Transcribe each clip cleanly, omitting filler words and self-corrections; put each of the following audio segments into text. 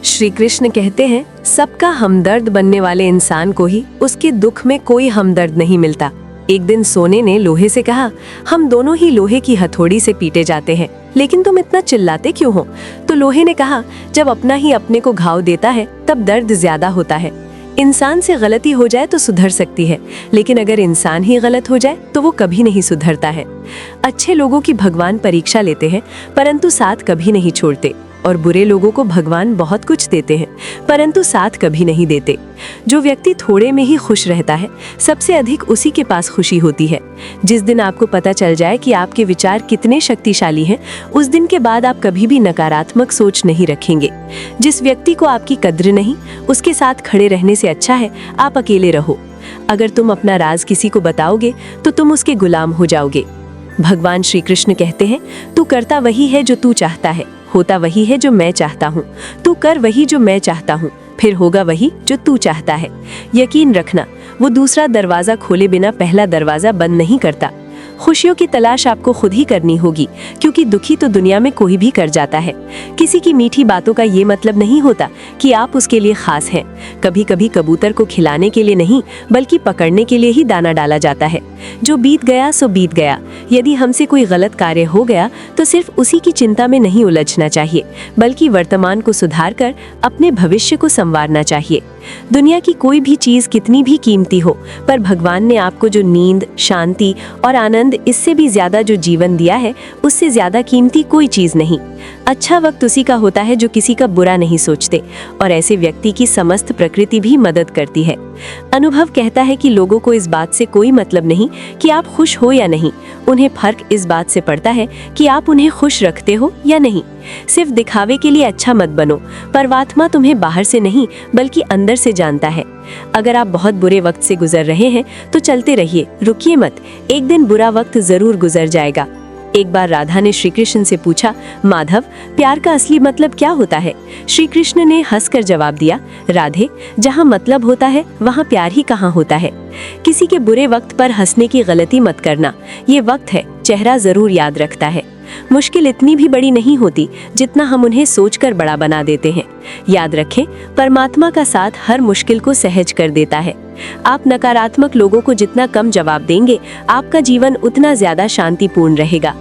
श्री कृष्ण कहते हैं, सबका हमदर्द बनने वाले इंसान को ही उसके दुख में कोई हमदर्द नहीं मिलता। एक दिन सोने ने लोहे से कहा, हम दोनों ही लोहे की हथौड़ी से पीटे जाते हैं, लेकिन तुम इतना चिल्लाते क्यों हो? तो लोहे ने कहा, जब अपना ही अपने को घाव देता है तब दर्द ज्यादा होता है। इंसान से गलती हो जाए तो सुधर सकती है, लेकिन अगर इंसान ही गलत हो जाए तो वो कभी नहीं सुधरता है। अच्छे लोगों की भगवान परीक्षा लेते हैं, परंतु साथ कभी नहीं छोड़ते, और बुरे लोगों को भगवान बहुत कुछ देते हैं, परंतु साथ कभी नहीं देते। जो व्यक्ति थोड़े में ही खुश रहता है, सबसे अधिक उसी के पास खुशी होती है। जिस दिन आपको पता चल जाए कि आपके विचार कितने शक्तिशाली हैं, उस दिन के बाद आप कभी भी नकारात्मक सोच नहीं रखेंगे। जिस व्यक्ति को आपकी कद्र नहीं, उसके साथ खड़े रहने से अच्छा है आप अकेले रहो। अगर तुम अपना राज किसी को बताओगे तो तुम उसके गुलाम हो जाओगे। भगवान श्री कृष्ण कहते हैं, तू करता वही है जो तू चाहता है, होता वही है जो मैं चाहता हूँ। तू कर वही जो मैं चाहता हूँ, फिर होगा वही जो तू चाहता है। यकीन रखना, वो दूसरा दरवाजा खोले बिना पहला दरवाजा बंद नहीं करता। खुशियों की तलाश आपको खुद ही करनी होगी, क्योंकि दुखी तो दुनिया में कोई भी कर जाता है। किसी की मीठी बातों का ये मतलब नहीं होता कि आप उसके लिए खास हैं। कभी कभी कबूतर को खिलाने के लिए नहीं, बल्कि पकड़ने के लिए ही दाना डाला जाता है। जो बीत गया सो बीत गया। यदि हमसे कोई गलत कार्य हो गया तो सिर्फ उसी की चिंता में नहीं उलझना चाहिए, बल्कि वर्तमान को सुधार कर अपने भविष्य को संवारना चाहिए। दुनिया की कोई भी चीज कितनी भी कीमती हो, पर भगवान ने आपको जो नींद, शांति और आनंद, इससे भी ज्यादा जो जीवन दिया है, उससे ज्यादा कीमती कोई चीज नहीं। अच्छा वक्त उसी का होता है जो किसी का बुरा नहीं सोचते, और ऐसे व्यक्ति की समस्त प्रकृति भी मदद करती है। अनुभव कहता है कि लोगों को इस बात से कोई मतलब नहीं कि आप खुश हो या नहीं, उन्हें फर्क इस बात से पड़ता है कि आप उन्हें खुश रखते हो या नहीं। सिर्फ दिखावे के लिए अच्छा मत बनो, परमात्मा तुम्हें बाहर से नहीं बल्कि अंदर से जानता है। अगर आप बहुत बुरे वक्त से गुजर रहे हैं तो चलते रहिए, रुकिए मत, एक दिन बुरा वक्त जरूर गुजर जाएगा। एक बार राधा ने श्री कृष्ण से पूछा, माधव, प्यार का असली मतलब क्या होता है? श्री कृष्ण ने हंसकर जवाब दिया, राधे, जहाँ मतलब होता है वहाँ प्यार ही कहाँ होता है। किसी के बुरे वक्त पर हंसने की गलती मत करना। ये वक्त है, चेहरा जरूर याद रखता है। मुश्किल इतनी भी बड़ी नहीं होती जितना हम उन्हें सोचकर बड़ा बना देते हैं। याद रखें, परमात्मा का साथ हर मुश्किल को सहज कर देता है। आप नकारात्मक लोगों को जितना कम जवाब देंगे, आपका जीवन उतना ज्यादा शांतिपूर्ण रहेगा।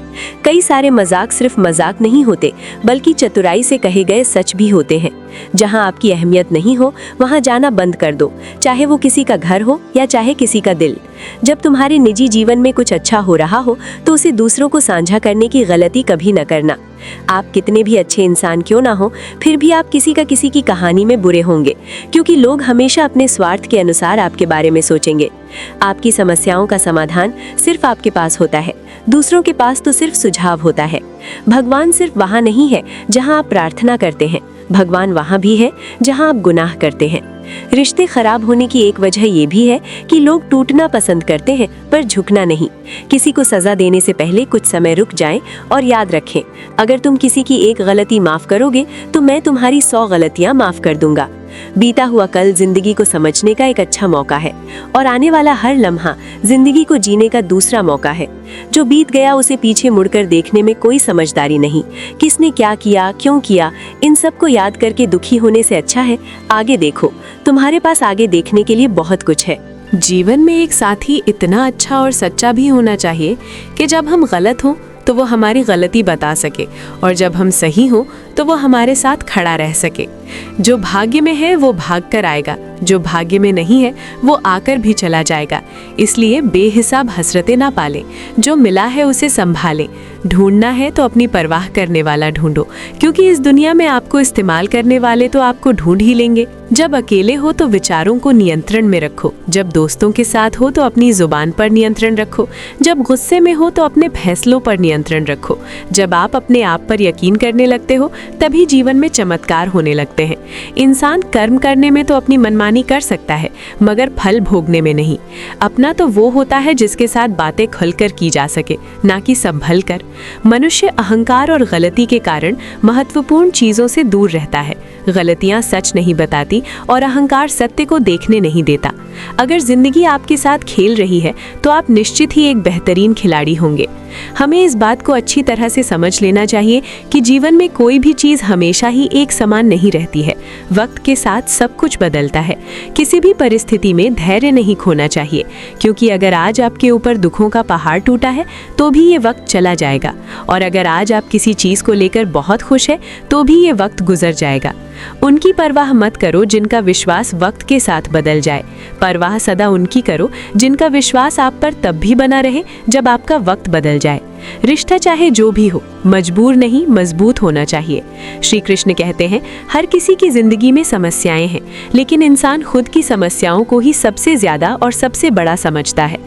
कई सारे मजाक सिर्फ मजाक नहीं होते, बल्कि चतुराई से कहे गए सच भी होते हैं। जहां आपकी अहमियत नहीं हो, वहां जाना बंद कर दो, चाहे वो किसी का घर हो या चाहे किसी का दिल। जब तुम्हारे निजी जीवन में कुछ अच्छा हो रहा हो, तो उसे दूसरों को साझा करने की गलती कभी न करना। आप कितने भी अच्छे इंसान क्यों ना हो, फिर भी आप किसी की कहानी में बुरे होंगे, क्योंकि लोग हमेशा अपने स्वार्थ के अनुसार आपके बारे में सोचेंगे। आपकी समस्याओं का समाधान सिर्फ आपके पास होता है, दूसरों के पास तो सिर्फ सुझाव होता है। भगवान सिर्फ वहाँ नहीं है जहाँ आप प्रार्थना करते हैं, भगवान वहाँ भी है जहाँ आप गुनाह करते हैं। रिश्ते खराब होने की एक वजह ये भी है कि लोग टूटना पसंद करते हैं पर झुकना नहीं। किसी को सजा देने से पहले कुछ समय रुक जाएं और याद रखें, अगर तुम किसी की एक गलती माफ करोगे तो मैं तुम्हारी 100 गलतियां माफ कर दूंगा। बीता हुआ कल जिंदगी को समझने का एक अच्छा मौका है, और आने वाला हर लम्हा जिंदगी को जीने का दूसरा मौका है। जो बीत गया उसे पीछे मुड़कर देखने में कोई समझदारी नहीं। किसने क्या किया, क्यों किया, इन सब को याद करके दुखी होने से अच्छा है आगे देखो। तुम्हारे पास आगे देखने के लिए बहुत कुछ है। जीवन में एक साथी इतना अच्छा और सच्चा भी होना चाहिए कि जब हम गलत हों तो वो हमारी गलती बता सके, और जब हम सही हों तो वो हमारे साथ खड़ा रह सके। जो भाग्य में है वो भाग कर आएगा, जो भाग्य में नहीं है वो आकर भी चला जाएगा। इसलिए बेहिसाब हसरतें ना पालें, जो मिला है उसे संभालें। ढूंढना है तो अपनी परवाह करने वाला ढूंढो, क्योंकि इस दुनिया में आपको इस्तेमाल करने वाले तो आपको ढूंढ ही लेंगे। जब अकेले हो तो विचारों को नियंत्रण में रखो, जब दोस्तों के साथ हो तो अपनी जुबान पर नियंत्रण रखो, जब गुस्से में हो तो अपने फैसलों पर नियंत्रण रखो। जब आप अपने आप पर यकीन करने लगते हो, तभी जीवन में चमत्कार होने लगते हैं। इंसान कर्म करने में तो अपनी मनमानी कर सकता है, मगर फल भोगने में नहीं। अपना तो वो होता है जिसके साथ बातें खुलकर की जा सके, ना कि संभल कर। मनुष्य अहंकार और गलती के कारण महत्वपूर्ण चीजों से दूर रहता है। गलतियां सच नहीं बताती और अहंकार सत्य को देखने नहीं देता। अगर जिंदगी आपके साथ खेल रही है तो आप निश्चित ही एक बेहतरीन खिलाड़ी होंगे। हमें इस बात को अच्छी तरह से समझ लेना चाहिए कि जीवन में कोई भी चीज हमेशा ही एक समान नहीं रहती है। वक्त के साथ सब कुछ बदलता है। किसी भी परिस्थिति में धैर्य नहीं खोना चाहिए, क्योंकि अगर आज आपके ऊपर दुखों का पहाड़ टूटा है तो भी ये वक्त चला जाएगा, और अगर आज आप किसी चीज़ को लेकर बहुत खुश है तो भी ये वक्त गुजर जाएगा। उनकी परवाह मत करो जिनका विश्वास वक्त के साथ बदल जाए। परवाह सदा उनकी करो जिनका विश्वास आप पर तब भी बना रहे जब आपका वक्त बदल जाए। रिश्ता चाहे जो भी हो, मजबूर नहीं मजबूत होना चाहिए। श्री कृष्ण कहते हैं, हर किसी की जिंदगी में समस्याएं हैं, लेकिन इंसान खुद की समस्याओं को ही सबसे ज्यादा और सबसे बड़ा समझता है।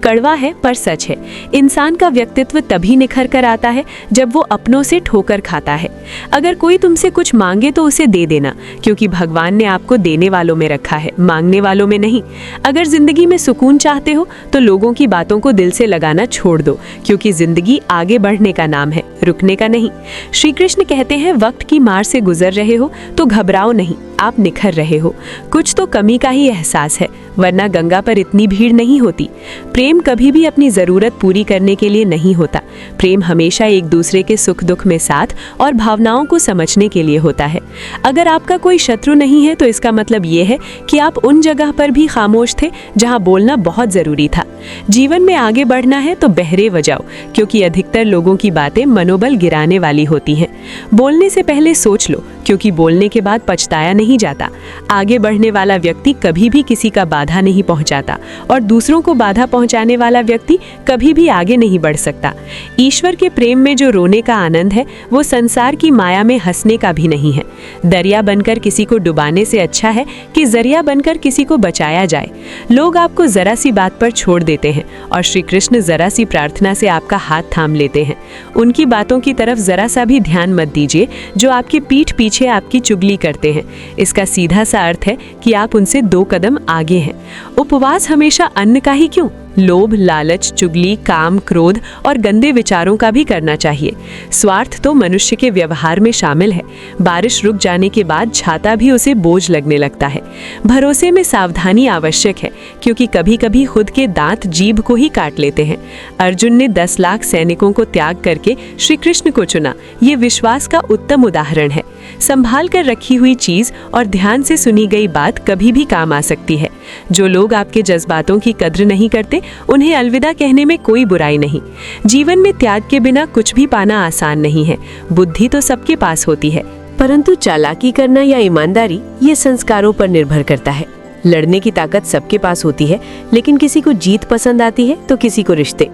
कड़वा है पर सच है। इंसान का व्यक्तित्व तभी निखर कर आता है जब वो अपनों से ठोकर खाता है। अगर कोई तुमसे कुछ मांगे तो उसे दे देना, क्योंकि भगवान ने आपको देने वालों में रखा है, मांगने वालों में नहीं। अगर जिंदगी में सुकून चाहते हो तो लोगों की बातों को दिल से लगाना छोड़ दो, क्योंकि जिंदगी आगे बढ़ने का नाम है, रुकने का नहीं। श्री कृष्ण कहते हैं, वक्त की मार से गुजर रहे हो तो घबराओ नहीं, आप निखर रहे हो। कुछ तो कमी का ही एहसास है, वरना गंगा पर इतनी भीड़ नहीं होती। प्रेम कभी भी अपनी जरूरत पूरी करने के लिए नहीं होता। प्रेम हमेशा एक दूसरे के सुख दुख में साथ और भावनाओं को समझने के लिए होता है। अगर आपका कोई शत्रु नहीं है तो इसका मतलब ये है कि आप उन जगह पर भी खामोश थे जहां बोलना बहुत जरूरी था। जीवन में आगे बढ़ना है तो बहरे बजाओ, क्योंकि अधिकतर लोगों की बातें मनोबल गिराने वाली होती हैं। बोलने से पहले सोच लो, क्योंकि बोलने के बाद पछताया नहीं जाता। आगे बढ़ने वाला व्यक्ति कभी भी किसी का बाधा नहीं पहुंचाता, और दूसरों को बाधा पहुंचाने वाला व्यक्ति कभी भी आगे नहीं बढ़ सकता। ईश्वर के प्रेम में जो रोने का आनंद है वो संसार की माया में हंसने का भी नहीं है। दरिया बनकर किसी को डुबाने से अच्छा है कि जरिया बनकर किसी को बचाया जाए। लोग आपको जरा सी बात पर छोड़ देते हैं, और श्री कृष्ण जरा सी प्रार्थना से आपका हाथ थाम लेते हैं। उनकी बातों की तरफ जरा सा भी ध्यान मत दीजिए जो आपकी पीठ पीछे आपकी चुगली करते हैं। इसका सीधा सा अर्थ है कि आप उनसे 2 कदम आगे हैं। उपवास हमेशा अन्न का ही क्यों, लोभ, लालच, चुगली, काम, क्रोध और गंदे विचारों का भी करना चाहिए। स्वार्थ तो मनुष्य के व्यवहार में शामिल है। बारिश रुक जाने के बाद छाता भी उसे बोझ लगने लगता है। भरोसे में सावधानी आवश्यक है, क्योंकि कभी कभी खुद के दांत जीभ को ही काट लेते हैं। अर्जुन ने 10 लाख सैनिकों को त्याग करके श्री कृष्ण को चुना। ये विश्वास का उत्तम उदाहरण है। संभाल कर रखी हुई चीज और ध्यान से सुनी गई बात कभी भी काम आ सकती है। जो लोग आपके जज्बातों की कद्र नहीं करते, उन्हें अलविदा कहने में कोई बुराई नहीं। जीवन में त्याग के बिना कुछ भी पाना आसान नहीं है। बुद्धि तो सबके पास होती है, परंतु चालाकी करना या ईमानदारी ये संस्कारों पर निर्भर करता है। लड़ने की ताकत सबके पास होती है, लेकिन किसी को जीत पसंद आती है तो किसी को रिश्ते।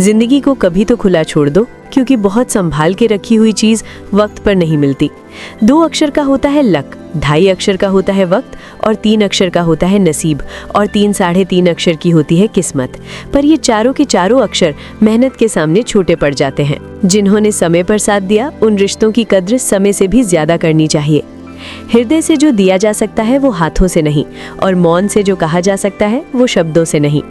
जिंदगी को कभी तो खुला छोड़ दो, क्योंकि बहुत संभाल के रखी हुई चीज वक्त पर नहीं मिलती। 2 अक्षर का होता है लक, 2.5 अक्षर का होता है वक्त, और 3 अक्षर का होता है नसीब, और 3 साढ़े 3 अक्षर की होती है किस्मत। पर ये चारों के चारों अक्षर मेहनत के सामने छोटे पड़ जाते हैं। जिन्होंने समय पर साथ दिया, उन रिश्तों की कद्र समय से भी ज्यादा करनी चाहिए। हृदय से जो दिया जा सकता है वो हाथों से नहीं, और मौन से जो कहा जा सकता है वो शब्दों से नहीं।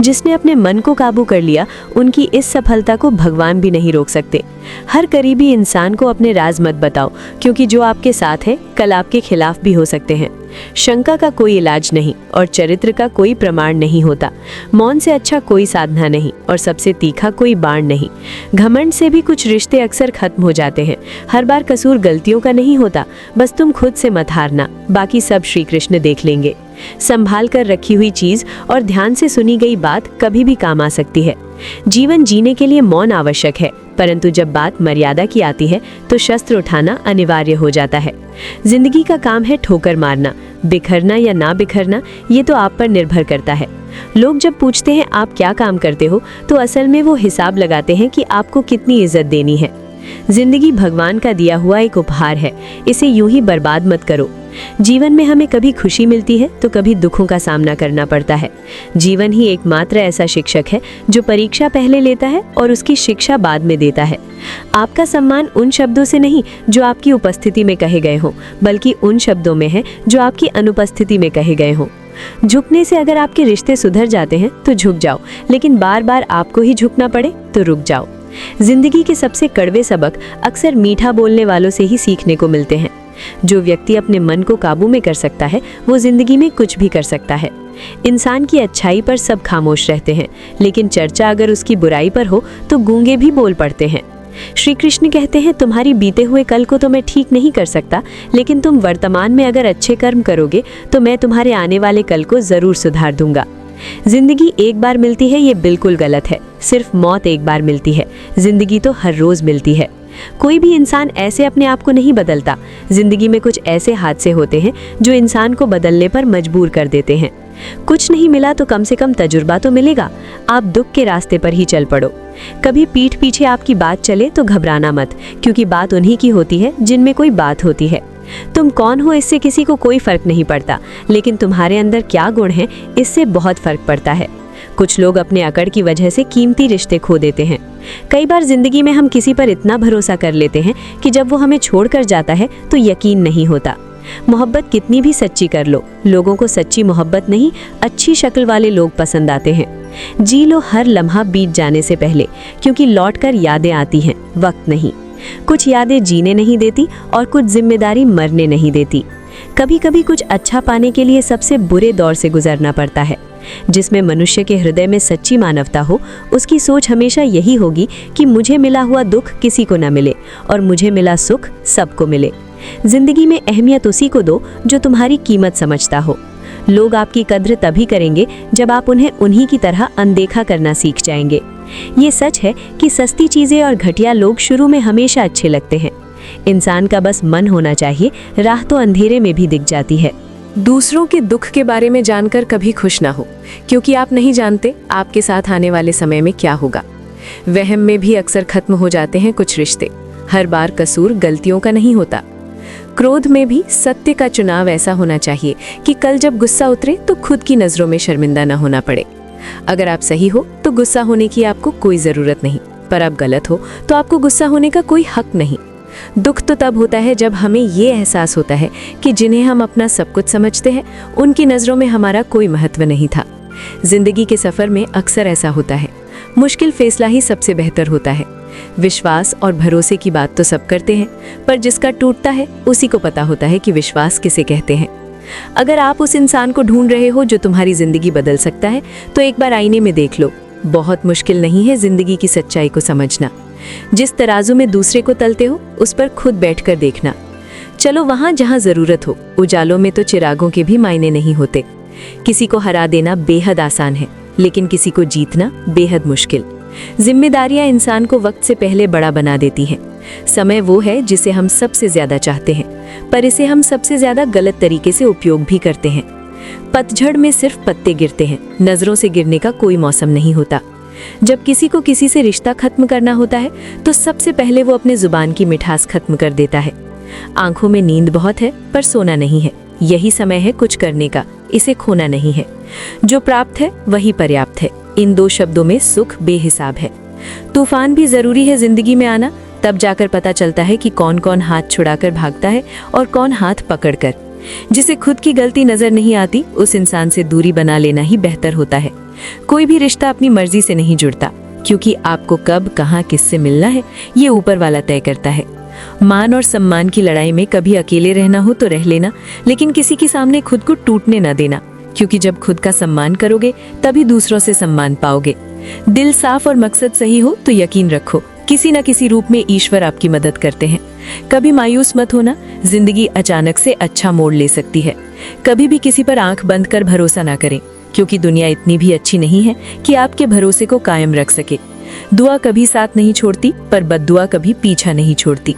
जिसने अपने मन को काबू कर लिया, उनकी इस सफलता को भगवान भी नहीं रोक सकते। हर करीबी इंसान को अपने राज मत बताओ, क्योंकि जो आपके साथ है कल आपके खिलाफ भी हो सकते हैं। शंका का कोई इलाज नहीं, और चरित्र का कोई प्रमाण नहीं होता। मौन से अच्छा कोई साधना नहीं, और सबसे तीखा कोई बाण नहीं। घमंड से भी कुछ रिश्ते अक्सर खत्म हो जाते हैं। हर बार कसूर गलतियों का नहीं होता, बस तुम खुद से मत हारना, बाकी सब श्री कृष्ण देख लेंगे। संभाल कर रखी हुई चीज और ध्यान से सुनी गई बात कभी भी काम आ सकती है। जीवन जीने के लिए मौन आवश्यक है, परंतु जब बात मर्यादा की आती है तो शस्त्र उठाना अनिवार्य हो जाता है। जिंदगी का काम है ठोकर मारना। बिखरना या ना बिखरना ये तो आप पर निर्भर करता है। लोग जब पूछते हैं आप क्या काम करते हो, तो असल में वो हिसाब लगाते हैं कि आपको कितनी इज्जत देनी है। जिंदगी भगवान का दिया हुआ एक उपहार है, इसे यूं ही बर्बाद मत करो। जीवन में हमें कभी खुशी मिलती है तो कभी दुखों का सामना करना पड़ता है। जीवन ही एकमात्र ऐसा शिक्षक है जो परीक्षा पहले लेता है और उसकी शिक्षा बाद में देता है। आपका सम्मान उन शब्दों से नहीं जो आपकी उपस्थिति में कहे गए हों, बल्कि उन शब्दों में है जो आपकी अनुपस्थिति में कहे गए हों। झुकने से अगर आपके रिश्ते सुधर जाते हैं तो झुक जाओ, लेकिन बार बार आपको ही झुकना पड़े तो रुक जाओ। जिंदगी के सबसे कड़वे सबक अक्सर मीठा बोलने वालों से ही सीखने को मिलते हैं। जो व्यक्ति अपने मन को काबू में कर सकता है वो जिंदगी में कुछ भी कर सकता है। इंसान की अच्छाई पर सब खामोश रहते हैं, लेकिन चर्चा अगर उसकी बुराई पर हो तो गूंगे भी बोल पड़ते हैं। श्री कृष्ण कहते हैं, तुम्हारी बीते हुए कल को तो मैं ठीक नहीं कर सकता, लेकिन तुम वर्तमान में अगर अच्छे कर्म करोगे तो मैं तुम्हारे आने वाले कल को जरूर सुधार दूंगा। जिंदगी एक बार मिलती है ये बिल्कुल गलत है। सिर्फ मौत एक बार मिलती है, जिंदगी तो हर रोज मिलती है। कोई भी इंसान ऐसे अपने आप को नहीं बदलता। जिंदगी में कुछ ऐसे हादसे होते हैं जो इंसान को बदलने पर मजबूर कर देते हैं। कुछ नहीं मिला तो कम से कम तजुर्बा तो मिलेगा। आप दुख के रास्ते पर ही चल पड़ो। कभी पीठ पीछे आपकी बात चले तो घबराना मत, क्योंकि बात उन्हीं की होती है जिनमें कोई बात होती है। तुम कौन हो इससे किसी को कोई फर्क नहीं पड़ता, लेकिन तुम्हारे अंदर क्या गुण है इससे बहुत फर्क पड़ता है। कुछ लोग अपने अकड़ की वजह से कीमती रिश्ते खो देते हैं। कई बार जिंदगी में हम किसी पर इतना भरोसा कर लेते हैं कि जब वो हमें छोड़कर जाता है तो यकीन नहीं होता। मोहब्बत कितनी भी सच्ची कर लो, लोगों को सच्ची मोहब्बत नहीं, अच्छी शक्ल वाले लोग पसंद आते हैं। जी लो हर लम्हा बीत जाने से पहले, क्योंकि लौटकर यादें आती हैं, वक्त नहीं। कुछ यादें जीने नहीं देती और कुछ जिम्मेदारी मरने नहीं देती। कभी कभी कुछ अच्छा पाने के लिए सबसे बुरे दौर से गुजरना पड़ता है। जिसमें मनुष्य के हृदय में सच्ची मानवता हो, उसकी सोच हमेशा यही होगी कि मुझे मिला हुआ दुख किसी को न मिले और मुझे मिला सुख सबको मिले। जिंदगी में अहमियत उसी को दो जो तुम्हारी कीमत समझता हो। लोग आपकी कद्र तभी करेंगे जब आप उन्हें उन्हीं की तरह अनदेखा करना सीख जाएंगे। ये सच है कि सस्ती चीजें और घटिया लोग शुरू में हमेशा अच्छे लगते हैं। इंसान का बस मन होना चाहिए, राह तो अंधेरे में भी दिख जाती है। दूसरों के दुख के बारे में जानकर कभी खुश ना हो, क्योंकि आप नहीं जानते आपके साथ आने वाले समय में क्या होगा। वहम में भी अक्सर खत्म हो जाते हैं कुछ रिश्ते। हर बार कसूर गलतियों का नहीं होता। क्रोध में भी सत्य का चुनाव ऐसा होना चाहिए कि कल जब गुस्सा उतरे तो खुद की नजरों में शर्मिंदा न होना पड़े। अगर आप सही हो तो गुस्सा होने की आपको कोई जरूरत नहीं, पर आप गलत हो तो आपको गुस्सा होने का कोई हक नहीं। दुख तो तब होता है जब हमें ये एहसास होता है कि जिन्हें हम अपना सब कुछ समझते हैं उनकी नज़रों में हमारा कोई महत्व नहीं था। जिंदगी के सफ़र में अक्सर ऐसा होता है। मुश्किल फैसला ही सबसे बेहतर होता है। विश्वास और भरोसे की बात तो सब करते हैं, पर जिसका टूटता है उसी को पता होता है कि विश्वास किसे कहते हैं। अगर आप उस इंसान को ढूंढ रहे हो जो तुम्हारी जिंदगी बदल सकता है, तो एक बार आईने में देख लो। बहुत मुश्किल नहीं है जिंदगी की सच्चाई को समझना। जिस तराजू में दूसरे को तलते हो उस पर खुद बैठकर देखना। चलो वहां जहां जरूरत हो। उजालों में तो चिरागों के भी मायने नहीं होते। किसी को हरा देना बेहद आसान है, लेकिन किसी को जीतना बेहद मुश्किल। जिम्मेदारियां इंसान को वक्त से पहले बड़ा बना देती हैं। समय वो है जिसे हम सबसे ज्यादा चाहते हैं, पर इसे हम सबसे ज्यादा गलत तरीके से उपयोग भी करते हैं। पतझड़ में सिर्फ पत्ते गिरते हैं, नजरों से गिरने का कोई मौसम नहीं होता। जब किसी को किसी से रिश्ता खत्म करना होता है तो सबसे पहले वो अपने जुबान की मिठास खत्म कर देता है। आंखों में नींद बहुत है पर सोना नहीं है। यही समय है कुछ करने का, इसे खोना नहीं है। जो प्राप्त है वही पर्याप्त है। इन दो शब्दों में सुख बेहिसाब है। तूफान भी जरूरी है जिंदगी में आना, तब जाकर पता चलता है कि कौन कौन हाथ छुड़ाकर भागता है और कौन हाथ पकड़कर। जिसे खुद की गलती नजर नहीं आती उस इंसान से दूरी बना लेना ही बेहतर होता है। कोई भी रिश्ता अपनी मर्जी से नहीं जुड़ता, क्योंकि आपको कब कहाँ किससे मिलना है ये ऊपर वाला तय करता है। मान और सम्मान की लड़ाई में कभी अकेले रहना हो तो रह लेना, लेकिन किसी के सामने खुद को टूटने न देना, क्योंकि जब खुद का सम्मान करोगे तभी दूसरों से सम्मान पाओगे। दिल साफ और मकसद सही हो तो यकीन रखो किसी न किसी रूप में ईश्वर आपकी मदद करते हैं। कभी मायूस मत होना, जिंदगी अचानक से अच्छा मोड़ ले सकती है। कभी भी किसी पर आंख बंद कर भरोसा ना करें, क्योंकि दुनिया इतनी भी अच्छी नहीं है कि आपके भरोसे को कायम रख सके। दुआ कभी साथ नहीं छोड़ती, पर बद्दुआ कभी पीछा नहीं छोड़ती।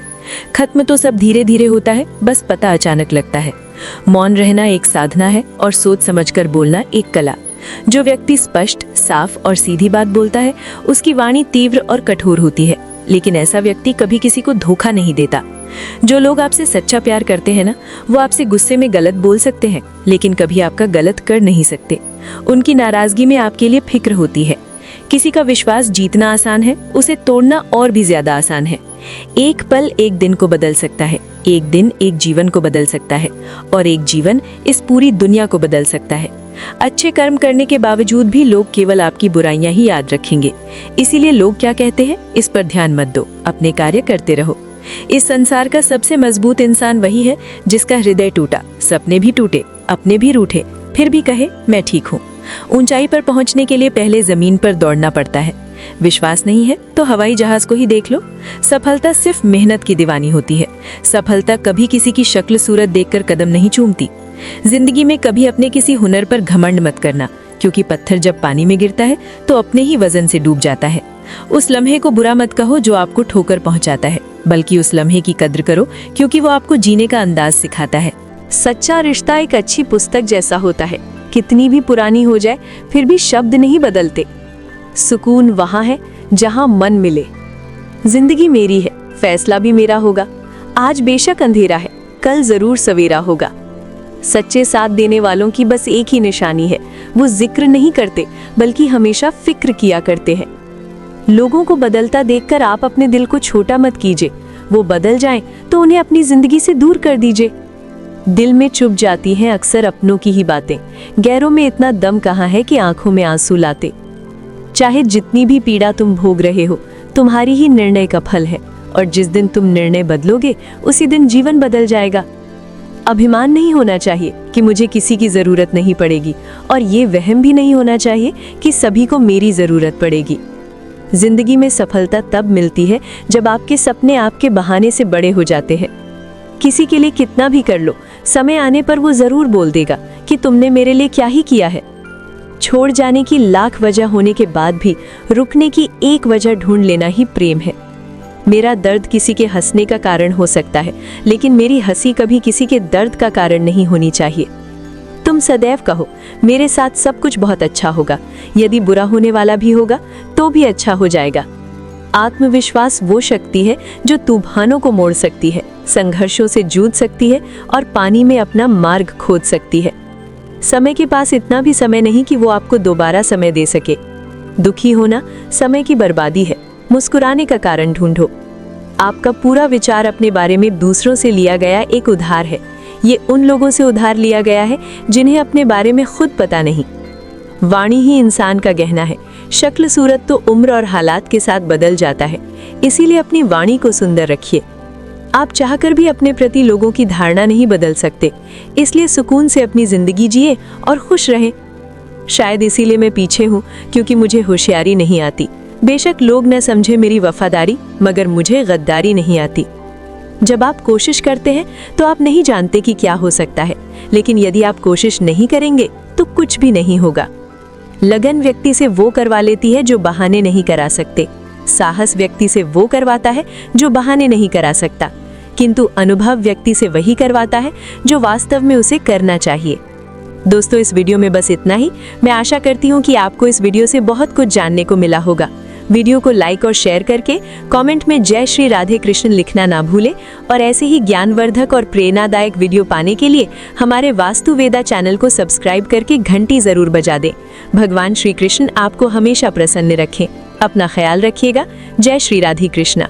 खत्म तो सब धीरे धीरे होता है, बस पता अचानक लगता है। मौन रहना एक साधना है और सोच समझकर बोलना एक कला। जो व्यक्ति स्पष्ट, साफ और सीधी बात बोलता है उसकी वाणी तीव्र और कठोर होती है, लेकिन ऐसा व्यक्ति कभी किसी को धोखा नहीं देता। जो लोग आपसे सच्चा प्यार करते हैं ना, वो आपसे गुस्से में गलत बोल सकते हैं, लेकिन कभी आपका गलत कर नहीं सकते। उनकी नाराजगी में आपके लिए फिक्र होती है। किसी का विश्वास जीतना आसान है, उसे तोड़ना और भी ज्यादा आसान है। एक पल एक दिन को बदल सकता है, एक दिन एक जीवन को बदल सकता है, और एक जीवन इस पूरी दुनिया को बदल सकता है। अच्छे कर्म करने के बावजूद भी लोग केवल आपकी बुराइयां ही याद रखेंगे। इसीलिए लोग क्या कहते हैं इस पर ध्यान मत दो, अपने कार्य करते रहो। इस संसार का सबसे मजबूत इंसान वही है जिसका हृदय टूटा, सपने भी टूटे, अपने भी रूठे, फिर भी कहे मैं ठीक हूँ। ऊंचाई पर पहुंचने के लिए पहले जमीन पर दौड़ना पड़ता है। विश्वास नहीं है तो हवाई जहाज को ही देख लो। सफलता सिर्फ मेहनत की दीवानी होती है। सफलता कभी किसी की शक्ल सूरत देखकर कदम नहीं चूमती। जिंदगी में कभी अपने किसी हुनर पर घमंड मत करना, क्योंकि पत्थर जब पानी में गिरता है तो अपने ही वजन से डूब जाता है। उस लम्हे को बुरा मत कहो जो आपको ठोकर पहुंचाता है, बल्कि उस लम्हे की कद्र करो क्योंकि वो आपको जीने का अंदाज सिखाता है। सच्चा रिश्ता एक अच्छी पुस्तक जैसा होता है, कितनी भी पुरानी हो जाए फिर भी शब्द नहीं बदलते। सुकून वहाँ है जहाँ मन मिले। जिंदगी मेरी है, फैसला भी मेरा होगा। आज बेशक अंधेरा है, कल जरूर सवेरा होगा। सच्चे साथ देने वालों की बस एक ही निशानी है, वो जिक्र नहीं करते बल्कि हमेशा फिक्र किया करते हैं। लोगों को बदलता देखकर आप अपने दिल को छोटा मत कीजिए। वो बदल जाएं तो उन्हें अपनी जिंदगी से दूर कर दीजिए। दिल में चुप जाती हैं अक्सर अपनों की ही बातें। गैरों में इतना दम कहाँ है कि आंखों में आंसू लाते। चाहे जितनी भी पीड़ा तुम भोग रहे हो, तुम्हारी ही निर्णय का फल है, और जिस दिन तुम निर्णय बदलोगे उसी दिन जीवन बदल जाएगा। अभिमान नहीं होना चाहिए कि मुझे किसी की जरूरत नहीं पड़ेगी, और ये वहम भी नहीं होना चाहिए कि सभी को मेरी जरूरत पड़ेगी। जिंदगी में सफलता तब मिलती है जब आपके सपने आपके बहाने से बड़े हो जाते हैं। किसी के लिए कितना भी कर लो, समय आने पर वो जरूर बोल देगा कि तुमने मेरे लिए क्या ही किया है। छोड़ जाने की लाख वजह होने के बाद भी रुकने की एक वजह ढूंढ लेना ही प्रेम है। मेरा दर्द किसी के हंसने का कारण हो सकता है, लेकिन मेरी हंसी कभी किसी के दर्द का कारण नहीं होनी चाहिए। तुम सदैव कहो, मेरे साथ सब कुछ बहुत अच्छा होगा। यदि बुरा होने वाला भी होगा तो भी अच्छा हो जाएगा। आत्मविश्वास वो शक्ति है जो तूफानों को मोड़ सकती है, संघर्षों से जूझ सकती है और पानी में अपना मार्ग खोद सकती है। समय के पास इतना भी समय नहीं कि वो आपको दोबारा समय दे सके। दुखी होना समय की बर्बादी है, मुस्कुराने का कारण ढूंढो। आपका पूरा विचार अपने बारे में दूसरों से लिया गया एक उधार है। ये उन लोगों से उधार लिया गया है जिन्हें अपने बारे में खुद पता नहीं। वाणी ही इंसान का गहना है। शक्ल सूरत तो उम्र और हालात के साथ बदल जाता है, इसीलिए अपनी वाणी को सुंदर रखिए। आप चाहकर भी अपने प्रति लोगों की धारणा नहीं बदल सकते, इसलिए सुकून से अपनी जिंदगी जिए और खुश रहें। शायद इसीलिए मैं पीछे हूँ, क्योंकि मुझे होशियारी नहीं आती। बेशक लोग न समझे मेरी वफादारी, मगर मुझे गद्दारी नहीं आती। जब आप कोशिश करते हैं तो आप नहीं जानते कि क्या हो सकता है, लेकिन यदि आप कोशिश नहीं करेंगे तो कुछ भी नहीं होगा। लगन व्यक्ति से वो करवा लेती है जो बहाने नहीं करा सकते। साहस व्यक्ति से वो करवाता है जो बहाने नहीं करा सकता, किंतु अनुभव व्यक्ति से वही करवाता है जो वास्तव में उसे करना चाहिए। दोस्तों, इस वीडियो में बस इतना ही। मैं आशा करती हूँ कि आपको इस वीडियो से बहुत कुछ जानने को मिला होगा। वीडियो को लाइक और शेयर करके कमेंट में जय श्री राधे कृष्ण लिखना ना भूलें, और ऐसे ही ज्ञानवर्धक और प्रेरणादायक वीडियो पाने के लिए हमारे वास्तु वेदा चैनल को सब्सक्राइब करके घंटी जरूर बजा दें। भगवान श्री कृष्ण आपको हमेशा प्रसन्न रखें। अपना ख्याल रखिएगा। जय श्री राधे कृष्ण।